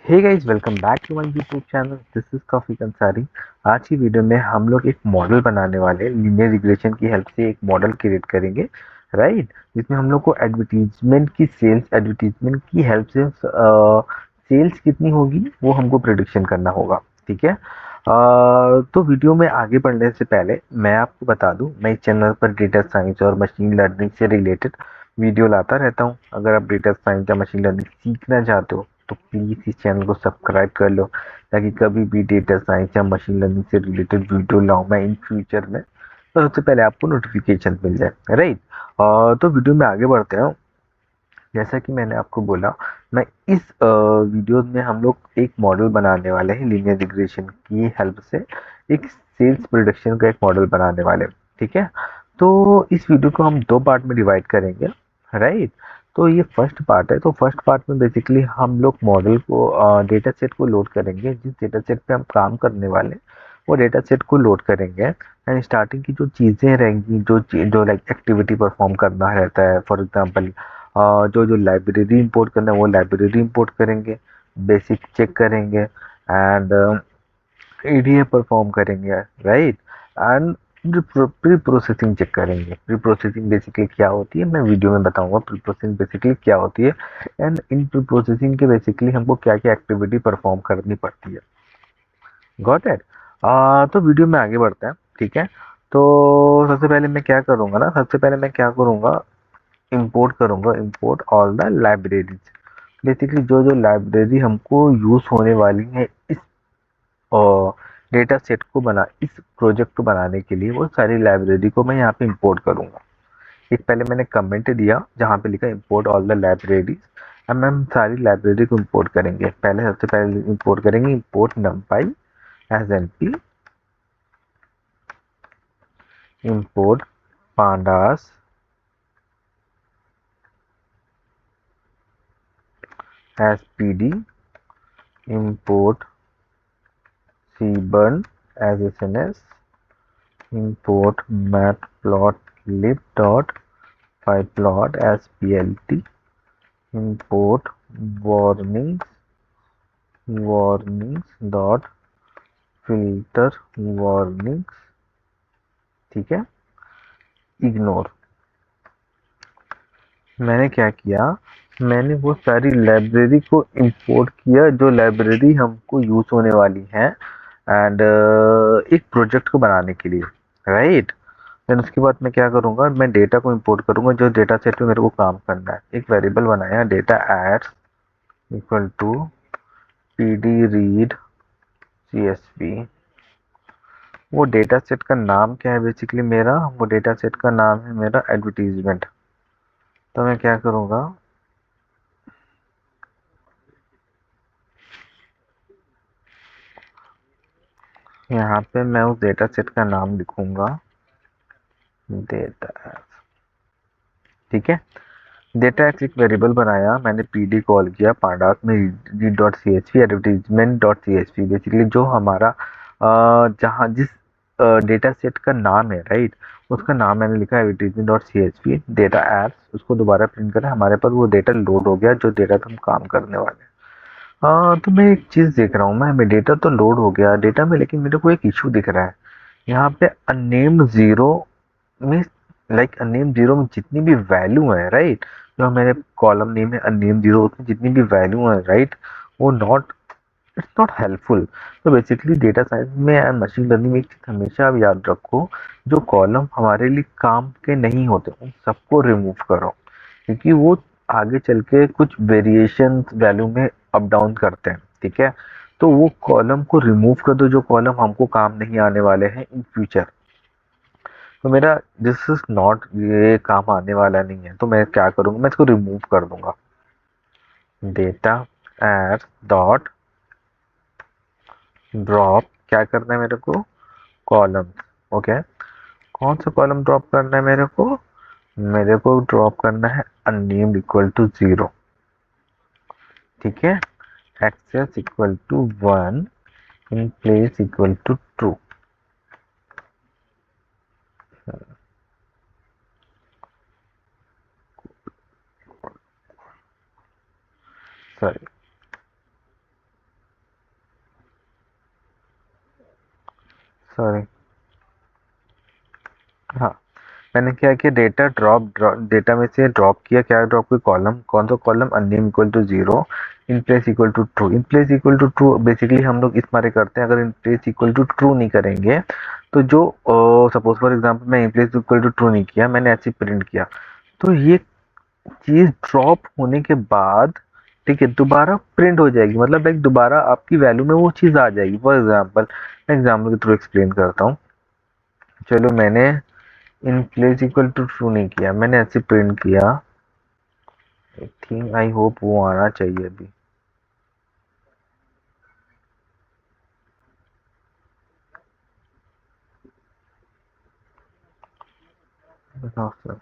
Hey guys, welcome back to my YouTube channel. This is Kafi Ansari. आज की video में हम लोग एक मॉडल बनाने वाले हैं। लीनियर रिग्रेशन की हेल्प से एक मॉडल क्रिएट करेंगे, राइट। जिसमें हम लोग को एडवर्टीजमेंट की हेल्प से सेल्स कितनी होगी वो हमको प्रिडिक्शन करना होगा। ठीक है। तो वीडियो में आगे बढ़ने से पहले मैं आपको बता दूं, मैं इस चैनल पर डेटा साइंस और मशीन लर्निंग से रिलेटेड वीडियो लाता रहता हूं। अगर आप डेटा साइंस या मशीन लर्निंग सीखना चाहते हो तो प्लीज इस चैनल को सब्सक्राइब कर लो, ताकि कभी भी डेटा साइंस या मशीन लर्निंग से रिलेटेड वीडियो लाऊं मैं इन फ्यूचर में, तो सबसे पहले आपको नोटिफिकेशन मिल जाए, राइट। तो वीडियो में आगे बढ़ते हैं। जैसा कि मैंने आपको बोला, मैं इस वीडियो में हम लोग एक मॉडल बनाने वाले हैं लीनियर रिग्रेशन की हेल्प से। एक सेल्स प्रोडक्शन का एक मॉडल बनाने वाले हैं, ठीक है। तो इस वीडियो को हम दो पार्ट में डिवाइड करेंगे, राइट। तो ये फर्स्ट पार्ट है। तो फर्स्ट पार्ट में बेसिकली हम लोग मॉडल को डेटा सेट को लोड करेंगे। जिस डेटा सेट पे हम काम करने वाले हैं वो डेटा सेट को लोड करेंगे। एंड स्टार्टिंग की जो चीज़ें रहेंगी, जो लाइक एक्टिविटी परफॉर्म करना रहता है, फॉर एग्जांपल जो जो लाइब्रेरी इंपोर्ट करना है वो लाइब्रेरी इंपोर्ट करेंगे, बेसिक चेक करेंगे, एंड ईडीए परफॉर्म करेंगे, right. And pre processing check करेंगे। प्री प्रोसेसिंग बेसिकली क्या होती है मैं वीडियो में बताऊंगा, प्री प्रोसेसिंग बेसिकली क्या होती है। एंड इन प्री प्रोसेसिंग के बेसिकली हमको क्या क्या एक्टिविटी परफॉर्म करनी पड़ती है। Got it. तो वीडियो में आगे बढ़ते हैं, ठीक है। तो सबसे पहले मैं क्या करूंगा, इंपोर्ट करूंगा, import all the libraries. Basically जो जो लाइब्रेरी हमको यूज होने वाली है इस डेटा सेट को बना इस प्रोजेक्ट को बनाने के लिए, वो सारी लाइब्रेरी को मैं यहाँ पे इंपोर्ट करूंगा। एक पहले मैंने कमेंट दिया जहाँ पे लिखा इंपोर्ट ऑल द लाइब्रेरीज। अब हम सारी लाइब्रेरी को इंपोर्ट करेंगे। सबसे पहले इंपोर्ट करेंगे import numpy as NP, import pandas as pd, import cburn as sns, import matplotlib.pyplot as plt, import warnings dot filter warnings, ठीक है। इग्नोर। मैंने क्या किया, मैंने वो सारी लाइब्रेरी को इंपोर्ट किया जो लाइब्रेरी हमको यूज होने वाली है, एंड एक प्रोजेक्ट को बनाने के लिए, राइट। देन उसके बाद मैं क्या करूंगा, मैं डेटा को इंपोर्ट करूंगा जो डेटा सेट पे मेरे को काम करना है। एक वेरिएबल बनाया data ads equal to pd read csv। वो डेटा सेट का नाम क्या है, बेसिकली मेरा वो डेटा सेट का नाम है मेरा एडवर्टीजमेंट। तो मैं क्या करूंगा, यहाँ पे मैं उस डेटा सेट का नाम लिखूंगा डेटा, ठीक है। डेटा एक्स एक वेरिएबल बनाया, मैंने पीडी कॉल किया, पांडास में read dot C H P, advertisement dot C H P. Basically जो हमारा जहाँ जिस डेटा सेट का नाम है, राइट, उसका नाम मैंने लिखा advertisement dot C H P. Data apps उसको दोबारा प्रिंट करें, हमारे पास वो डेटा लोड हो गया जो डेटा पे हम काम करने वाले हैं। तो मैं एक चीज़ देख रहा हूँ, मैं डेटा तो लोड हो गया डेटा में, लेकिन मेरे को एक इशू दिख रहा है। यहाँ पे अननेम्ड जीरो में, लाइक अननेम जीरो में जितनी भी वैल्यू है, राइट, जो मेरे कॉलम नेम है अननेम जीरो, उसमें जितनी भी वैल्यू है, राइट, वो नॉट, इट्स नॉट हेल्पफुल। तो बेसिकली डेटा साइंस में एंड मशीन लर्निंग में एक चीज हमेशा आप याद रखो, जो कॉलम हमारे लिए काम के नहीं होते उन सबको रिमूव करो, क्योंकि वो आगे चल के कुछ वेरिएशन वैल्यू में अप डाउन करते हैं, ठीक है। तो वो कॉलम को रिमूव कर दो जो कॉलम हमको काम नहीं आने वाले हैं इन फ्यूचर। तो मेरा दिस इज नॉट, ये काम आने वाला नहीं है, तो मैं क्या करूंगा, मैं इसको रिमूव कर दूंगा। डेटा एड डॉट ड्रॉप, क्या करना है मेरे को, कॉलम, ओके। कौन सा कॉलम ड्रॉप करना है मेरे को, मेरे को ड्रॉप करना है अननेम्ड इक्वल टू जीरो, ठीक है। Axis equal to one, in place equal to true. Sorry, sorry, हाँ, मैंने क्या किया, डेटा में से ड्रॉप किया, क्या ड्रॉप किया, कॉलम, कौन सा column, unnamed equal to 0, in place equal to true. In place equal to true basically हम लोग इस मारे करते हैं, अगर in place equal to true नहीं करेंगे तो जो सपोज फॉर एग्जांपल मैं in place equal to true नहीं किया, मैंने ऐसे प्रिंट किया, तो ये चीज ड्रॉप होने के बाद, ठीक है, दोबारा प्रिंट हो जाएगी, मतलब एक दोबारा आपकी वैल्यू में वो चीज आ जाएगी। फॉर एग्जांपल मैं एग्जाम्पल के थ्रू एक्सप्लेन करता हूँ। चलो, मैंने in place equal to true नहीं किया, मैंने ऐसे प्रिंट किया। आई थिंक, आई होप वो आना चाहिए अभी। बताओ सर।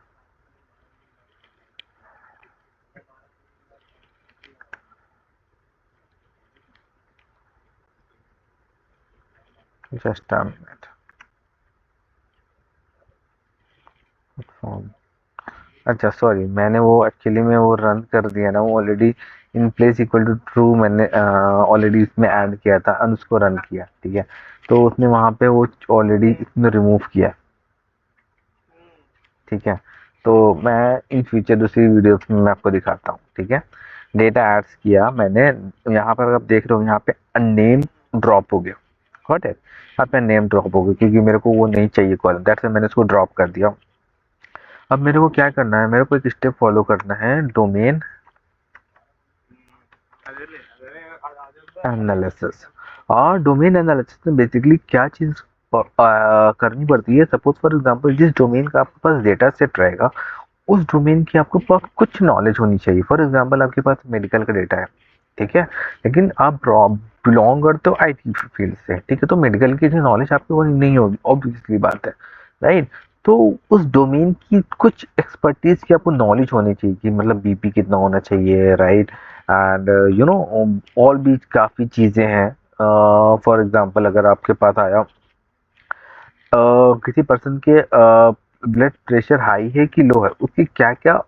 Just a minute. अच्छा सॉरी, मैंने वो एक्चुअली में वो रन कर दिया ना, वो already in place equal to true मैंने ऑलरेडी इसमें ऐड किया था और उसको रन किया, ठीक है, तो उसने वहां पे वो ऑलरेडी इसमें रिमूव किया, ठीक है। तो मैं इन फ्यूचर दूसरी वीडियोस में मैं आपको दिखाता हूँ, ठीक है। डेटा एड्स किया मैंने, यहाँ पर आप देख रहे हो, यहाँ पे नेम ड्रॉप हो गया, गॉट इट। यहाँ पे नेम ड्रॉप हो गया क्योंकि मेरे को वो नहीं चाहिए कॉलम, दैट्स व्हाई मैंने उसको ड्रॉप कर दिया। अब मेरे को क्या करना है, मेरे को एक स्टेप फॉलो करना है, डोमेन एनालिसिस। और डोमेन एनालिसिस में बेसिकली क्या चीज करनी पड़ती है, सपोज फॉर एग्जांपल जिस डोमेन का आपके पास डेटा सेट रहेगा, उस डोमेन की आपको पास कुछ नॉलेज होनी चाहिए। फॉर एग्जांपल आपके पास मेडिकल का डेटा है, ठीक है, लेकिन आप बिलोंग करते हो आईटी फील्ड से, ठीक है, तो मेडिकल की जो नॉलेज आपके पास नहीं होगी, ऑब्वियसली बात है, राइट। तो उस डोमेन की कुछ एक्सपर्टीज की आपको नॉलेज होनी चाहिए कि मतलब बीपी कितना होना चाहिए, राइट। एंड यू नो, और भी काफ़ी चीज़ें हैं। फॉर एग्जांपल अगर आपके पास आया किसी पर्सन के ब्लड प्रेशर हाई है कि लो है, उसकी क्या क्या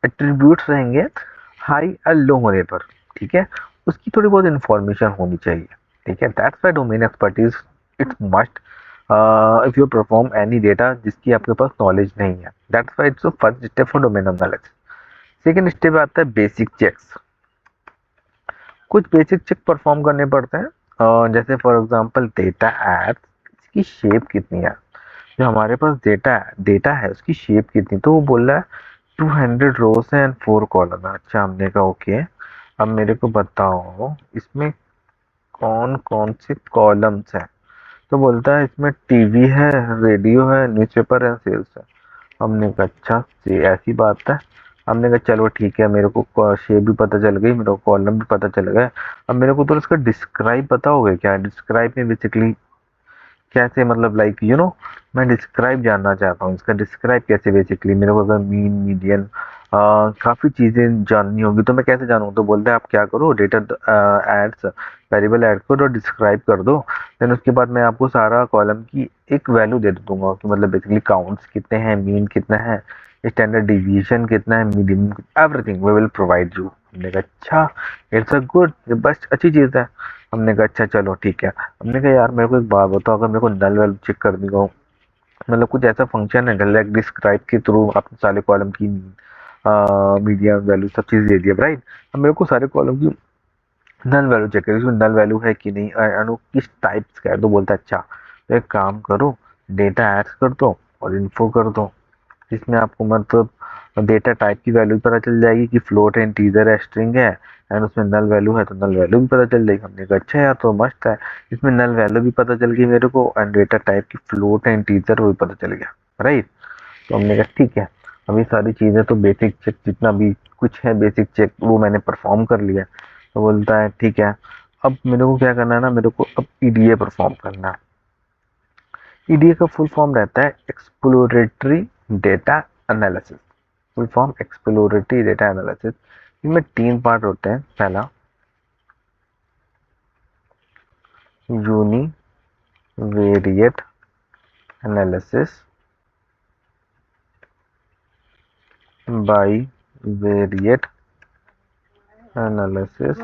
एट्रीब्यूट्स रहेंगे हाई और लो होने पर, ठीक है, उसकी थोड़ी बहुत इंफॉर्मेशन होनी चाहिए, ठीक है। That's why domain expertise it's must if you perform any data जिसकी आपके पास नॉलेज नहीं है, that's why it's first step for domain analysis. Second step आता है बेसिक चेक्स। कुछ बेसिक चेक परफॉर्म करने पड़ते हैं, जैसे फॉर एग्जांपल डेटा एड्स, इसकी शेप कितनी है, जो हमारे पास डेटा है उसकी शेप कितनी, तो वो बोल रहा है 200 रोज है एंड 4 कॉलम है। अच्छा, हमने कहा ओके, अब मेरे को बताओ इसमें कौन कौन से कॉलम्स हैं, तो बोलता है इसमें टीवी है, रेडियो है, न्यूज़पेपर है, सेल्स है। हमने कहा अच्छा, ऐसी बात है। हमने कहा चलो ठीक है, मेरे को शेप भी पता चल गई, मेरे को कॉलम भी पता चल गया। अब मेरे को तो इसका डिस्क्राइब पता हो गया, क्या डिस्क्राइब में बेसिकली कैसे, मतलब लाइक यू नो, मैं डिस्क्राइब जानना चाहता हूँ, इसका डिस्क्राइब कैसे, बेसिकली मेरे को अगर मीन मीडियन काफ़ी चीज़ें जाननी होगी तो मैं कैसे जानूँ, तो बोलते हैं आप क्या करो, डेटा एड्स वेरिएबल ऐड करो और डिस्क्राइब कर दो, देन उसके बाद मैं आपको सारा कॉलम की एक वैल्यू दे दूंगा कि मतलब बेसिकली काउंट्स कितने हैं, मीन कितना है, स्टैंडर्ड डिविएशन कितना है, medium, everything we will provide you. हमने कहा अच्छा, इट्स अ गुड, बस अच्छी चीज़ है। हमने कहा अच्छा चलो ठीक है। हमने कहा यार मेरे को एक बात बताओ, अगर मेरे को नल वैल्यू चेक करनी हो, मतलब कुछ ऐसा फंक्शन है लाइक डिस्क्राइब के थ्रू आपने सारे कॉलम की मीडियम वैल्यू सब चीज़ दे दिया, राइट। अब मेरे को सारे कॉलम की नल वैल्यू चेक करें, उसमें नल वैल्यू है कि नहीं, अनु किस टाइप्स का है, तो बोलता है अच्छा, तो एक काम करो, डेटा ऐड कर दो और इन्फो कर दो, जिसमें आपको मतलब डेटा टाइप की वैल्यू पता चल जाएगी कि फ्लोट है, इंटीजर है, स्ट्रिंग है, एंड उसमें नल वैल्यू है तो नल वैल्यू भी पता चल जाएगी। हमने कहा अच्छा यार, तो मस्त है, इसमें नल वैल्यू भी पता चल गई मेरे को एंड डेटा टाइप की फ्लोट है, इंटीजर, वो भी पता चल गया, राइट। तो हमने कहा ठीक है, अभी सारी चीज़ें तो बेसिक चेक जितना भी कुछ है बेसिक चेक वो मैंने परफॉर्म कर लिया। तो बोलता है ठीक है, अब मेरे को क्या करना है ना, मेरे को अब ईडीए परफॉर्म करना है। ईडीए का फुल फॉर्म रहता है exploratory data analysis. Full form exploratory data analysis. इनमें 3 पार्ट होते हैं। पहला univariate analysis, bivariate analysis,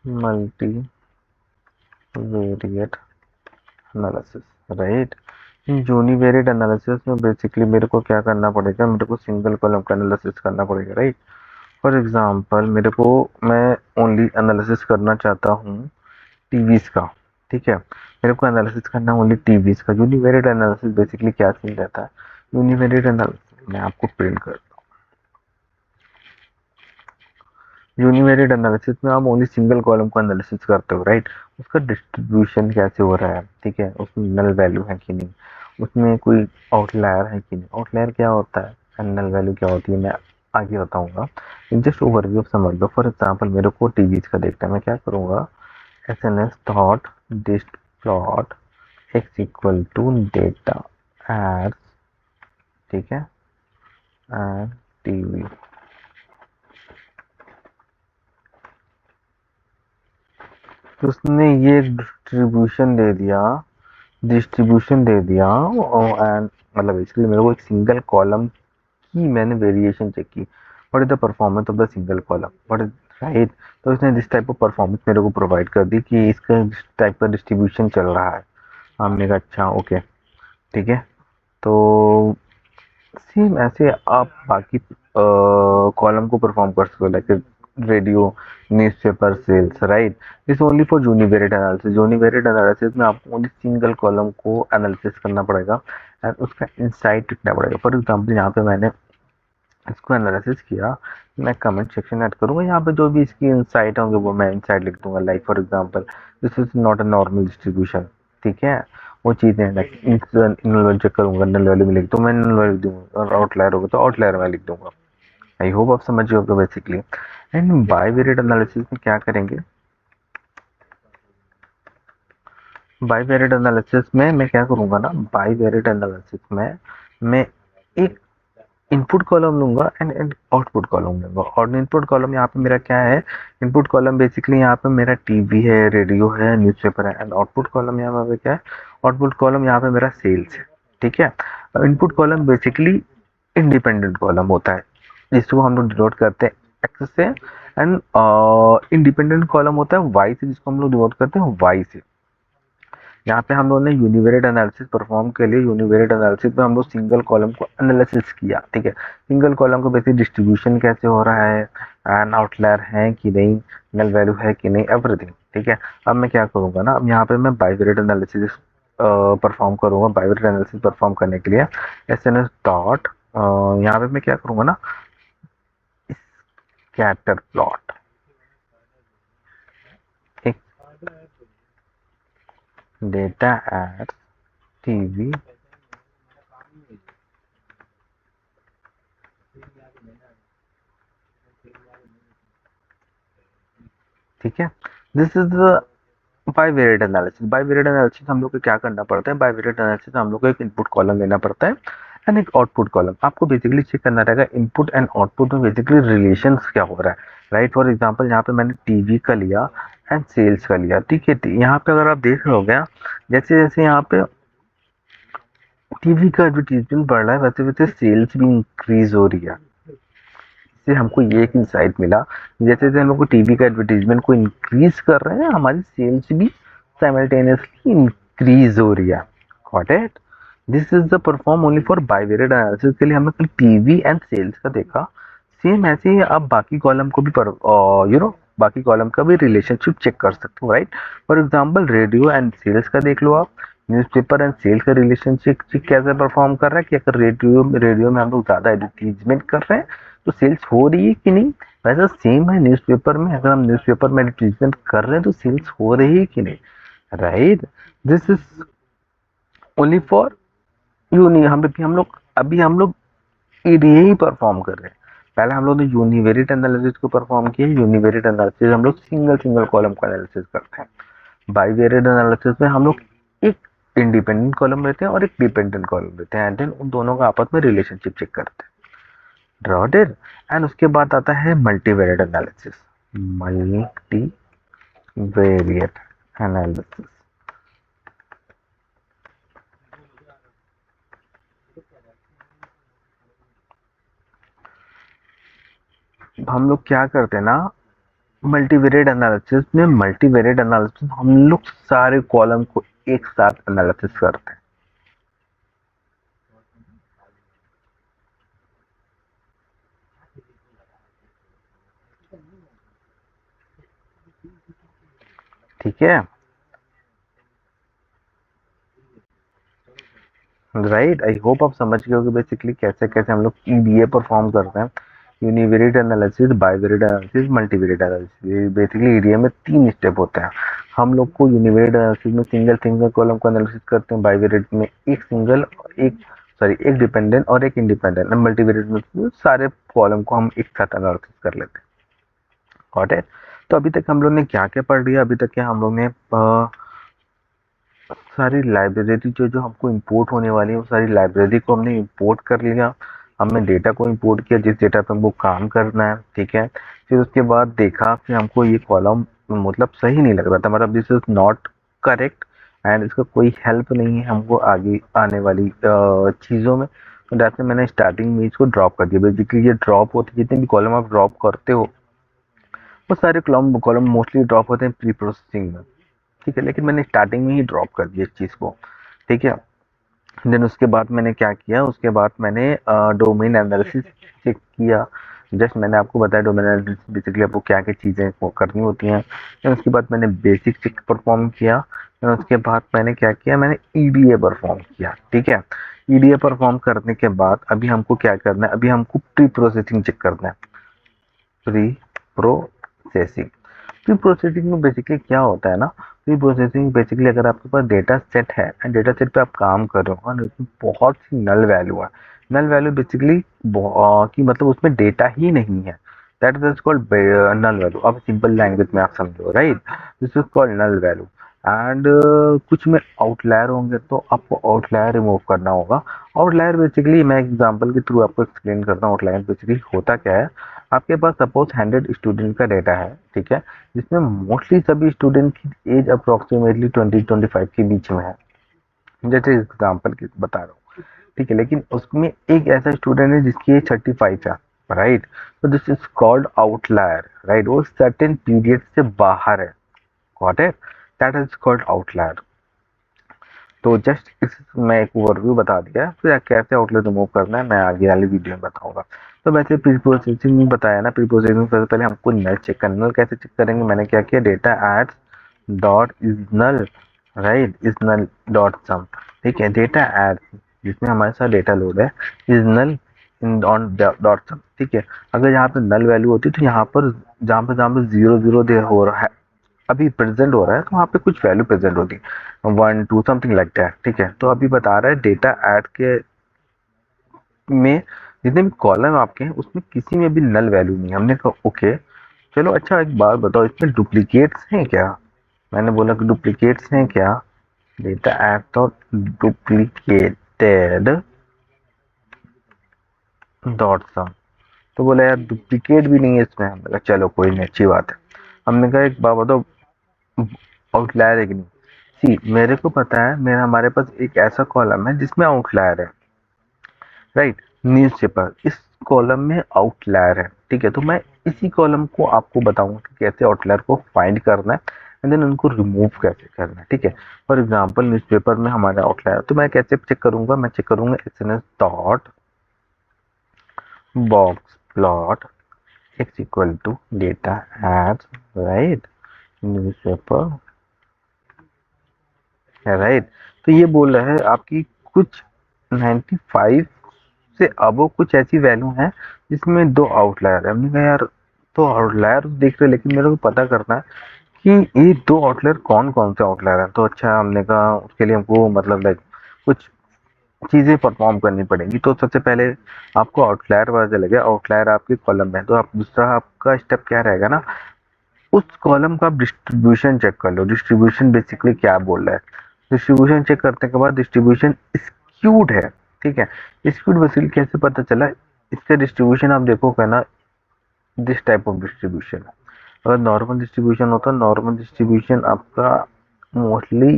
multi univariate analysis, right. Univariate analysis में बेसिकली मेरे को क्या करना पड़ेगा, मेरे को सिंगल कॉलम का एनालिसिस करना पड़ेगा, राइट। फॉर एग्जांपल मेरे को, मैं ओनली एनालिसिस करना चाहता हूँ टीवीज का, ठीक है। मेरे को एनालिसिस करना ओनली टीवीज का। यूनिवेरिएट एनालिसिस बेसिकली क्या सीन रहता है, यूनिवेरिएट एनालिसिस मैं आपको प्रिंट कर, यूनिवेरिएट एनालिसिस में आप ओनली सिंगल कॉलम को एनालिसिस करते हो, राइट। उसका डिस्ट्रीब्यूशन कैसे हो रहा है, ठीक है, उसमें नल वैल्यू है कि नहीं, उसमें कोई आउटलायर है कि नहीं, आउटलायर क्या होता है एंड नल वैल्यू क्या होती है, मैं आगे बताऊंगा। जस्ट ओवरव्यू समझ लो। फॉर एग्जांपल मेरे को टीवीज का देखना है, मैं क्या करूंगा, S N S dot dist plot X equal to data ad, ठीक है, एंड टीवी। तो उसने ये डिस्ट्रीब्यूशन दे दिया एंड मतलब बेसिकली मेरे को एक सिंगल कॉलम की मैंने वेरिएशन चेक की, what is the performance of the single column, what is, right. तो इसने दिस टाइप ऑफ परफॉर्मेंस मेरे को प्रोवाइड कर दी कि इसका इस टाइप का डिस्ट्रीब्यूशन चल रहा है। हमने कहा अच्छा ओके, ठीक है। तो सेम ऐसे आप बाकी कॉलम को परफॉर्म कर सकते हो, like radio, newspaper, sales, right. This only for univariate analysis. Univariate analysis में आपको ओनली सिंगल कॉलम को एनालिसिस करना पड़ेगा एंड उसका इंसाइट लिखना पड़ेगा। फॉर एग्जांपल यहाँ पे मैंने इसको एनालिसिस किया, मैं कमेंट सेक्शन ऐड करूंगा, यहाँ पे जो भी इसकी इंसाइट होंगे वो मैं इंसाइट लिख दूंगा, like for example this is not a normal distribution, ठीक है। वो चीज़ें लाइक नल वैल्यू चेक करूंगा, नल वैल्यू में लिख दूँ, मैं नल वैल्यू दूंगा, और आउटलायर होगा तो आउटलायर में लिख दूंगा। आई होप आप समझ रहे हो बेसिकली। एंड बाइवेरिएट एनालिसिस में क्या करेंगे, बाइवेरिएट एनालिसिस में मैं क्या करूंगा ना, बाइवेरिएट एनालिसिस में मैं एक इनपुट कॉलम लूंगा एंड एंड आउटपुट कॉलम लूंगा। और इनपुट कॉलम यहाँ पे मेरा क्या है, इनपुट कॉलम बेसिकली यहाँ पे मेरा टीवी है, रेडियो है, न्यूज़पेपर है, एंड आउटपुट कॉलम यहाँ पे क्या है, आउटपुट कॉलम यहाँ पे मेरा सेल्स है, ठीक है। Input column basically independent column होता है जिसको हम लोग डिनोट करते हैं एक्स से, एंड इंडिपेंडेंट कॉलम होता है वाई से, जिसको हम लोग डिनोट करते हैं वाई से। यहाँ पे हम लोगों ने यूनिवेरिएट एनालिसिस परफॉर्म के लिए, यूनिवेरिएट एनालिसिस में हम लोग सिंगल कॉलम को एनालिसिस किया, ठीक है। सिंगल कॉलम को बेसिक डिस्ट्रीब्यूशन कैसे हो रहा है, एंड आउटलायर है कि नहीं, नल वैल्यू है कि नहीं, एवरीथिंग, ठीक है। अब मैं क्या करूंगा ना, अब यहाँ पे मैं बाइवेरिएट एनालिसिस परफॉर्म करूंगा। बाइवेरिएट एनालिसिस परफॉर्म करने के लिए एस एन एस डॉट, यहाँ पे मैं क्या करूंगा ना, स्कैटर प्लॉट, एक डेटा एट टीवी, ठीक है। This is bivariate analysis. Bivariate analysis हम लोग को क्या करना पड़ता है, बाइवेरिएट एनालिसिस हम लोग को एक इनपुट कॉलम लेना पड़ता है एंड एक आउटपुट कॉलम। आपको बेसिकली चेक करना रहेगा इनपुट एंड आउटपुट में बेसिकली रिलेशंस क्या हो रहा है, राइट। फॉर एग्जांपल यहाँ पे मैंने टीवी का लिया एंड सेल्स का लिया, ठीक है। यहाँ पे अगर आप देख रहे हो गया, जैसे जैसे यहाँ पे टीवी का एडवर्टीजमेंट बढ़ रहा है वैसे वैसे सेल्स भी इंक्रीज हो रही है। इससे हमको ये एक इंसाइट मिला, जैसे जैसे हम लोग को टीवी का एडवर्टीजमेंट को इंक्रीज कर रहे हैं, हमारी सेल्स भी साइमल्टेनियसली इंक्रीज हो रही है। Got it. This is the perform only for bivariate analysis के लिए हमने कल टीवी एंड सेल्स का देखा। सेम ऐसे ही आप बाकी कॉलम को भी बाकी कॉलम का भी रिलेशनशिप चेक कर सकते हो, right. For example radio and sales का देख लो आप, न्यूज़पेपर एंड सेल्स का रिलेशनशिप कैसे परफॉर्म कर रहा है, कि अगर रेडियो में हम लोग ज्यादा एडवर्टीजमेंट कर रहे हैं तो सेल्स हो रही है कि नहीं। वैसा सेम है न्यूज़पेपर में, अगर हम न्यूज़पेपर में एडवर्टीजमेंट कर रहे हैं तो सेल्स हो रही है कि नहीं, right. This is only for uni, हम लोग यही परफॉर्म कर रहे हैं। पहले हम लोग ने यूनिवेरिएट एनालिसिस को परफॉर्म किया। यूनिवेरिएट एनालिसिस हम लोग सिंगल सिंगल कॉलम का एनालिसिस करते हैं। बाइवेरिएट एनालिसिस में हम लोग एक इंडिपेंडेंट कॉलम लेते हैं और एक डिपेंडेंट कॉलम लेते हैं, एंड देन उन दोनों का आपस में रिलेशनशिप चेक करते हैं, ड्रॉडेड। एंड उसके बाद आता है मल्टीवेरिएट एनालिसिस। मल्टीवेरिएट एनालिसिस हम लोग क्या करते हैं ना, मल्टीवेरिएट एनालिसिस में हम लोग सारे कॉलम को एक साथ एनालिसिस करते हैं। ठीक है, राइट। आई होप आप समझ गए हो कि बेसिकली कैसे कैसे हम लोग ईडीए परफॉर्म करते हैं। Univariate analysis, bivariate analysis, multivariate analysis. Basically EDA में 3 स्टेप होते हैं। हम लोग को यूनिवेरिएट एनालिसिस में सिंगल सिंगल कॉलम को एनालिसिस करते हैं, बाइवेरिएट में एक डिपेंडेंट और एक इंडिपेंडेंट, मल्टीवेरिएट में सारे कॉलम को हम एक साथ एनालिसिस कर लेते हैं। Got it. तो अभी तक हम लोग ने क्या क्या पढ़ लिया? अभी तक क्या हम लोग ने सारी लाइब्रेरी जो जो हमको इंपोर्ट होने वाली है, वो सारी लाइब्रेरी को हमने इंपोर्ट कर लिया। हमने डेटा को इंपोर्ट किया जिस डेटा पे हमको काम करना है, ठीक है। फिर उसके बाद देखा कि हमको ये कॉलम मतलब सही नहीं लग रहा था, मतलब this is not correct and इसका कोई हेल्प नहीं है हमको आगे आने वाली चीज़ों में। तो जैसे मैंने स्टार्टिंग में इसको ड्रॉप कर दिया। बेसिकली ये ड्रॉप होती है, जितने भी कॉलम आप ड्रॉप करते हो वो सारे कॉलम कॉलम मोस्टली ड्रॉप होते हैं प्री प्रोसेसिंग में, ठीक है। लेकिन मैंने स्टार्टिंग में ही ड्रॉप कर दिया इस चीज़ को, ठीक है। देन उसके बाद मैंने क्या किया, उसके बाद मैंने डोमेन एनालिसिस चेक किया। जस्ट मैंने आपको बताया डोमेन एनालिसिस बेसिकली आपको क्या क्या चीज़ें करनी होती हैं। देन उसके बाद मैंने बेसिक चेक परफॉर्म किया। देन उसके बाद मैंने क्या किया, मैंने ईडीए परफॉर्म किया, ठीक है। ईडीए परफॉर्म करने के बाद अभी हमको क्या करना है, अभी हमको प्री प्रोसेसिंग चेक करना है। प्री प्रोसेसिंग प्री प्रोसेसिंग में बेसिकली क्या होता है ना, प्री प्रोसेसिंग बेसिकली अगर आपके पास डेटा सेट है एंड डेटा सेट पे आप काम कर रहे हो और उसमें बहुत सी नल वैल्यू है। नल वैल्यू बेसिकली कि मतलब उसमें डेटा ही नहीं है, that is called null value. अब सिंपल लैंग्वेज में आप समझो, right. This is called null value and कुछ में आउटलायर होंगे तो आपको आउटलायर रिमूव करना होगा। आउटलायर बेसिकली मैं एग्जांपल के थ्रू आपको एक्सप्लेन करता हूँ। आउटलायर बेसिकली होता क्या है, आपके पास सपोज 100 स्टूडेंट का डेटा है, ठीक है, जिसमें मोस्टली सभी स्टूडेंट की एज अप्रोक्सीमेटली 20-25 के बीच में है, जैसे एग्जाम्पल की बता रहा हूँ, ठीक है। लेकिन उसमें एक ऐसा स्टूडेंट है जिसकी एज 35 है, राइट। तो this is called outlier, right. वो सर्टेन पीरियड से बाहर है, got it, that is called outlier. तो जस्ट इस मैं एक ओवरव्यू बता दिया, फिर कैसे आउटलेट रिमूव करना है मैं आगे वाली वीडियो में बताऊंगा। तो वैसे प्री प्रोसेसिंग में बताया ना, प्री प्रोसेसिंग से पहले हमको नल चेक करना। नल कैसे चेक करेंगे, मैंने क्या किया, data ads dot is null, right, is null dot sum, ठीक है। डेटा एड्स जिसमें हमारे साथ डेटा लोड है, is null in on dot sum, ठीक है। अगर यहाँ पे नल वैल्यू होती है तो यहाँ पर जहाँ पे 0 0 दे हो रहा है, अभी प्रेजेंट हो रहा है, तो वहाँ पे कुछ वैल्यू प्रेजेंट होती है, 1 2 समथिंग लाइक दैट, ठीक है। तो अभी बता रहा है डेटा ऐड के में जितने भी कॉलम आपके हैं उसमें किसी में भी नल वैल्यू नहीं है। हमने कहा ओके चलो, अच्छा एक बात बताओ, इसमें डुप्लीकेट्स हैं क्या? मैंने बोला कि डुप्लीकेट्स हैं क्या, डेटा ऐड तो डुप्लीकेटेड डॉट सम। तो बोला यार डुप्लीकेट भी नहीं है इसमें। हमने कहा चलो कोई नहीं, अच्छी बात है। हमने कहा एक बात बताओ, आउटलायर है कि नहीं? सी मेरे को पता है, मेरा हमारे पास एक ऐसा कॉलम है जिसमें आउटलायर है, राइट, न्यूज़पेपर। इस कॉलम में आउटलायर है, ठीक है। तो मैं इसी कॉलम को आपको बताऊंगा कि कैसे आउटलायर को फाइंड करना है एंड देन उनको रिमूव कैसे करना है, ठीक है। फॉर एग्जांपल न्यूज़पेपर में हमारा आउटलायर, तो मैं कैसे चेक करूंगा, मैं चेक करूंगा SNS dot box plot X equal to data ads, right, newspaper, right. तो ये बोल रहा है आपकी कुछ 95 से अबो कुछ ऐसी वैल्यू है जिसमें 2 आउटलायर है। हमने कहा यार तो आउटलायर देख रहे, लेकिन मेरे को पता करना है कि ये 2 आउटलायर कौन कौन से आउटलायर हैं। तो अच्छा, हमने कहा उसके लिए हमको मतलब लाइक कुछ चीज़ें परफॉर्म करनी पड़ेंगी। तो सबसे पहले आपको आउटलायर पता चलेगा, आउटलायर आपके कॉलम में है। तो आप दूसरा आपका स्टेप क्या रहेगा ना, उस कॉलम का डिस्ट्रीब्यूशन चेक कर लो। डिस्ट्रीब्यूशन बेसिकली क्या बोल रहा है, डिस्ट्रीब्यूशन चेक करने के बाद डिस्ट्रीब्यूशन स्क्यूड है, ठीक है। स्क्यूड बेसिकली कैसे पता चला, इसका डिस्ट्रीब्यूशन आप देखोगे ना, दिस टाइप ऑफ डिस्ट्रीब्यूशन। अगर नॉर्मल डिस्ट्रीब्यूशन होता, नॉर्मल डिस्ट्रीब्यूशन आपका मोस्टली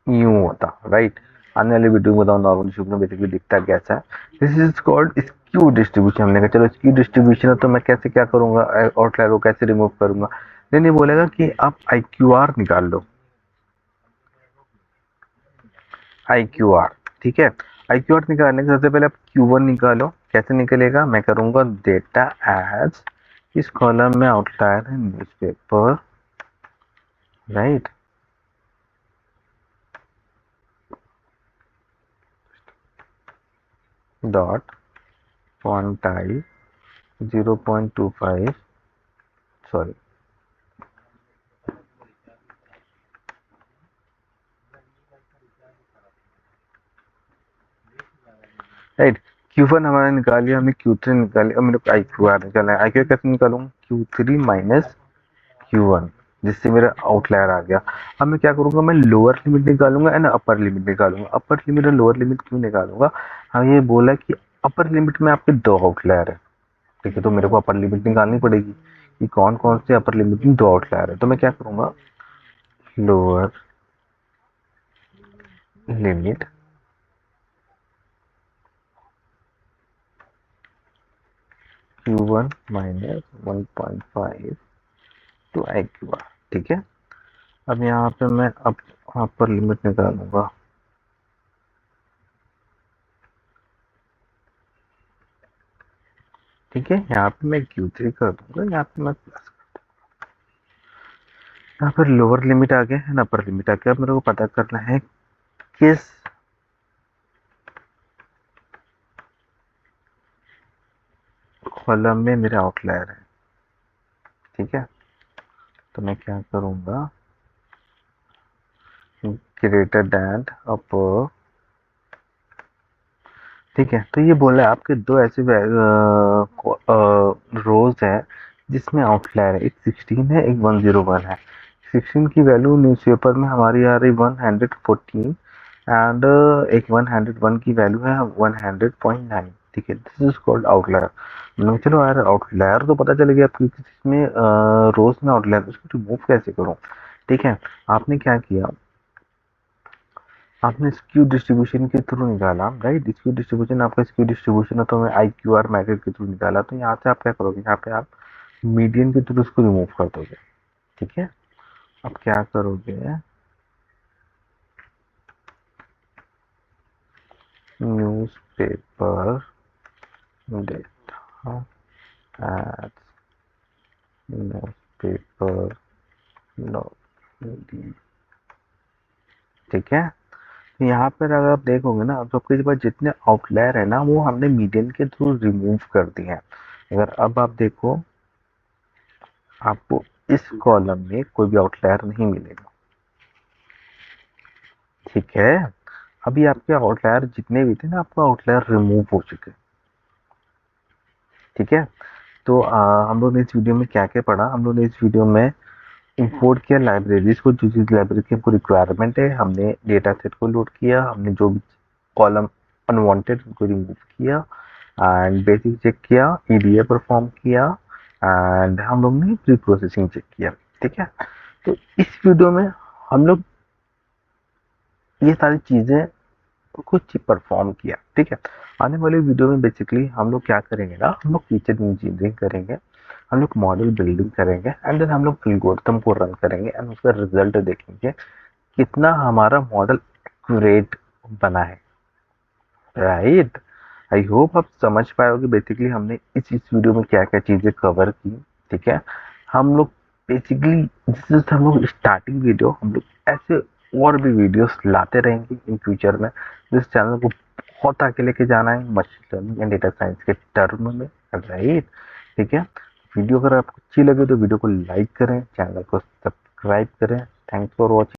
यूं होता, राइट। आने वाली वीडियो में बताऊँ नॉर्मल डिस्ट्रीब्यूशन बेसिकली दिखता कैसा है। This is called skew distribution. हमने कहा चलो स्क्यू डिस्ट्रीब्यूशन है तो मैं कैसे क्या करूंगा, आउटलायर को कैसे रिमूव करूंगा। देन ये बोलेगा कि आप IQR निकाल लो, IQR। ठीक है, IQR निकालने के सबसे पहले आप Q1 निकालो। कैसे निकलेगा, मैं करूंगा डेटा एज, इस कॉलम में आउटलायर है newspaper, right. Dot font type 0.25, sorry, right. Q1 हमारा निकाल लिया हमने, Q3 निकाल लिया, अब मेरे को IQR निकालना है। IQR कैसे निकालूंगा, Q3 माइनस Q1, जिससे मेरा आउटलायर आ गया। अब मैं क्या करूंगा, मैं लोअर लिमिट निकालूंगा एंड अपर लिमिट निकालूंगा। अपर लिमिट और लोअर लिमिट क्यों निकालूंगा, हाँ ये बोला कि अपर लिमिट में आपके दो आउटलायर है, ठीक है, तो मेरे को अपर लिमिट निकालनी पड़ेगी कि कौन कौन से अपर लिमिट में दो आउटलायर है। तो मैं क्या करूंगा, lower limit Q1 minus 1.5 two IQR, ठीक है। अब यहाँ पे मैं अपर लिमिट निकालूंगा, ठीक है। यहाँ पे मैं Q3 कर दूंगा, यहाँ पे मैं प्लस, यहाँ पर लोअर लिमिट आ गया है ना, अपर लिमिट आ गया। अब मेरे को पता करना है किस कॉलम में मेरा आउटलायर है, ठीक है। तो मैं क्या करूंगा, ग्रेटर दैन अपर, ठीक है। तो ये बोला है आपके दो ऐसे रोज है जिसमें आउटलायर है, एक 16 है, एक 101 है। 16 की वैल्यू न्यूज़पेपर में हमारी आ रही 114 एंड एक 101 की वैल्यू है 100.9, ठीक है। This is called outlier. मतलब चलो यार, आउटलायर तो पता चल गया आपको, इसमें रोज में आउटलायर, उसको रिमूव कैसे करूँ, ठीक है। आपने क्या किया, आपने स्क्यू डिस्ट्रीब्यूशन के थ्रू निकाला, राइट। स्क्यू डिस्ट्रीब्यूशन, आपका स्क्यू डिस्ट्रीब्यूशन है तो मैं IQR मेथड के थ्रू निकाला। तो यहाँ से आप क्या करोगे, यहाँ पे आप मीडियन के थ्रू उसको रिमूव कर दोगे, ठीक है। अब क्या करोगे, newspaper data as newspaper D, ठीक है। तो यहाँ पर अगर आप देखोगे ना, अब आपके पास जितने आउटलायर है ना, वो हमने मीडियन के थ्रू रिमूव कर दिए हैं। अगर अब आप देखो, आपको इस कॉलम में कोई भी आउटलायर नहीं मिलेगा, ठीक है। अभी आपके आउटलायर जितने भी थे ना, आपका आउटलायर रिमूव हो चुके, ठीक है। तो हम लोग ने इस वीडियो में क्या क्या पढ़ा, हम लोग ने इस वीडियो में इंपोर्ट किया लाइब्रेरीज को, जो जिस लाइब्रेरी की हमको रिक्वायरमेंट है, हमने डेटा सेट को लोड किया, हमने जो भी कॉलम अनवांटेड उनको रिमूव किया एंड बेसिक चेक किया, EDA परफॉर्म किया एंड हम लोग ने प्री प्रोसेसिंग चेक किया, ठीक है। तो इस वीडियो में हम लोग ये सारी चीजें कुछ परफॉर्म किया, ठीक है। आने वाले वीडियो में बेसिकली हम लोग क्या करेंगे ना, हम लोग फीचर इंजीनियरिंग करेंगे, हम लोग मॉडल बिल्डिंग करेंगे एंड देन हम लोग एल्गोरिथम को रन करेंगे एंड उसका रिजल्ट देखेंगे कितना हमारा मॉडल एक्यूरेट बना है, राइट। आई होप आप समझ पाए होगे बेसिकली हमने इस वीडियो में क्या क्या चीजें कवर की, ठीक है। हम लोग बेसिकली दिस इज हम लोग स्टार्टिंग वीडियो, हम लोग ऐसे और भी वीडियोस लाते रहेंगे इन फ्यूचर में। जिस चैनल को बहुत आगे लेके जाना है machine learning and data science के टर्म में, राइट, ठीक है। वीडियो अगर आपको अच्छी लगे तो वीडियो को लाइक करें, चैनल को सब्सक्राइब करें। Thanks for watching.